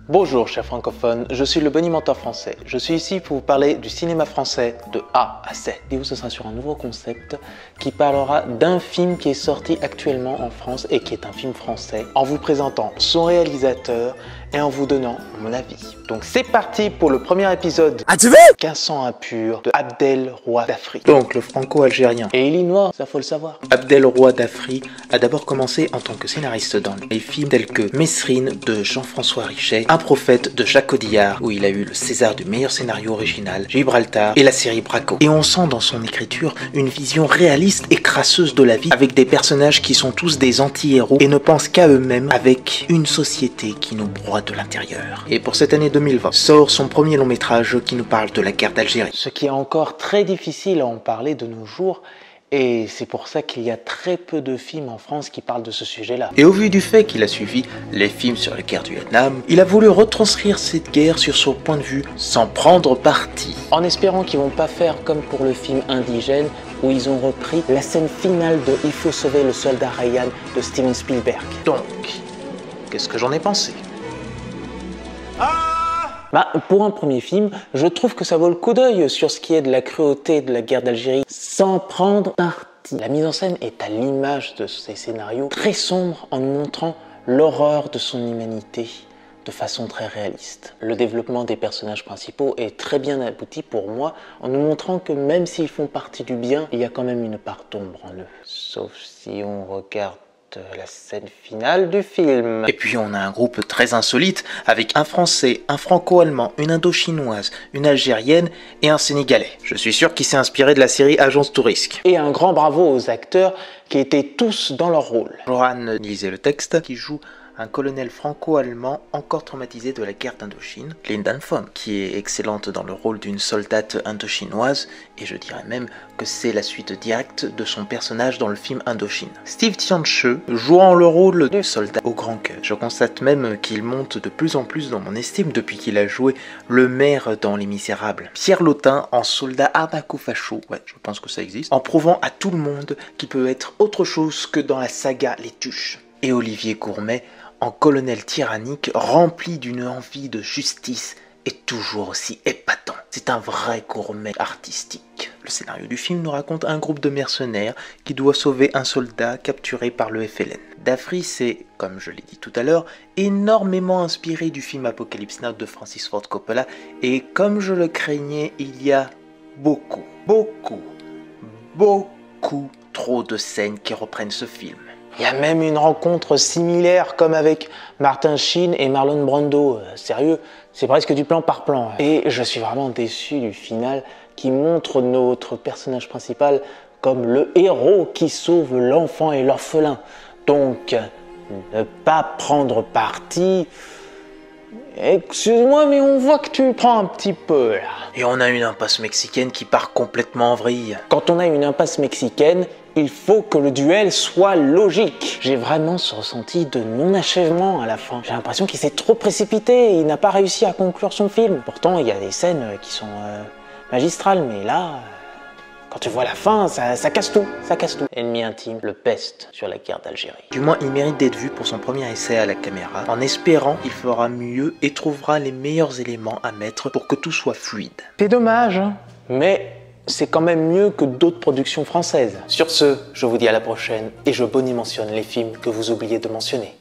Bonjour chers francophones, je suis le bonimenteur français. Je suis ici pour vous parler du cinéma français de A à Z. Et ce sera sur un nouveau concept qui parlera d'un film qui est sorti actuellement en France et qui est un film français, en vous présentant son réalisateur et en vous donnant mon avis. Donc c'est parti pour le premier épisode. Ah tu veux 1500 impurs de Abdel Roi d'Afrique. Donc le franco-algérien. Et il est noir, ça faut le savoir. Abdel Roi d'Afrique a d'abord commencé en tant que scénariste dans les films tels que Mesrine de Jean-François Richet, Un prophète de Jacques Audiard où il a eu le César du meilleur scénario original, Gibraltar et la série Braco. Et on sent dans son écriture une vision réaliste et crasseuse de la vie avec des personnages qui sont tous des anti-héros et ne pensent qu'à eux-mêmes avec une société qui nous broie de l'intérieur. Et pour cette année 2020, sort son premier long métrage qui nous parle de la guerre d'Algérie. Ce qui est encore très difficile à en parler de nos jours. Et c'est pour ça qu'il y a très peu de films en France qui parlent de ce sujet-là. Et au vu du fait qu'il a suivi les films sur la guerre du Vietnam, il a voulu retranscrire cette guerre sur son point de vue sans prendre parti. En espérant qu'ils vont pas faire comme pour le film Indigène, où ils ont repris la scène finale de Il faut sauver le soldat Ryan de Steven Spielberg. Donc, qu'est-ce que j'en ai pensé ? Pour un premier film, je trouve que ça vaut le coup d'œil sur ce qui est de la cruauté de la guerre d'Algérie sans prendre parti. La mise en scène est à l'image de ces scénarios très sombres en nous montrant l'horreur de son humanité de façon très réaliste. Le développement des personnages principaux est très bien abouti pour moi en nous montrant que même s'ils font partie du bien, il y a quand même une part d'ombre en eux. Sauf si on regarde la scène finale du film. Et puis on a un groupe très insolite avec un Français, un Franco-Allemand, une Indo-Chinoise, une Algérienne et un Sénégalais. Je suis sûr qu'il s'est inspiré de la série Agence Tourisque. Et un grand bravo aux acteurs qui étaient tous dans leur rôle. Johan lisait le texte, qui joue un colonel franco-allemand encore traumatisé de la guerre d'Indochine, Linda Pham, qui est excellente dans le rôle d'une soldate indochinoise, et je dirais même que c'est la suite directe de son personnage dans le film Indochine. Steve Tianche jouant le rôle du soldat au grand cœur. Je constate même qu'il monte de plus en plus dans mon estime depuis qu'il a joué le maire dans Les Misérables. Pierre Lotin en soldat arnaco-facho, ouais, je pense que ça existe, en prouvant à tout le monde qu'il peut être autre chose que dans la saga Les Tuches. Et Olivier Gourmet en colonel tyrannique rempli d'une envie de justice est toujours aussi épatant. C'est un vrai gourmet artistique. Le scénario du film nous raconte un groupe de mercenaires qui doit sauver un soldat capturé par le FLN. D'Afri s'est, comme je l'ai dit tout à l'heure, énormément inspiré du film Apocalypse Now de Francis Ford Coppola et comme je le craignais, il y a beaucoup trop de scènes qui reprennent ce film. Il y a même une rencontre similaire comme avec Martin Sheen et Marlon Brando. Sérieux, c'est presque du plan par plan. Et je suis vraiment déçu du final qui montre notre personnage principal comme le héros qui sauve l'enfant et l'orphelin. Donc, ne pas prendre parti... Excuse-moi, mais on voit que tu prends un petit peu, là. Et on a une impasse mexicaine qui part complètement en vrille. Quand on a une impasse mexicaine, il faut que le duel soit logique. J'ai vraiment ce ressenti de non-achèvement à la fin. J'ai l'impression qu'il s'est trop précipité et il n'a pas réussi à conclure son film. Pourtant, il y a des scènes qui sont magistrales, mais là... Quand tu vois la fin, ça casse tout, ça casse tout. Ennemi intime, le peste sur la guerre d'Algérie. Du moins, il mérite d'être vu pour son premier essai à la caméra, en espérant qu'il fera mieux et trouvera les meilleurs éléments à mettre pour que tout soit fluide. C'est dommage, hein, mais c'est quand même mieux que d'autres productions françaises. Sur ce, je vous dis à la prochaine et je bonimentionne les films que vous oubliez de mentionner.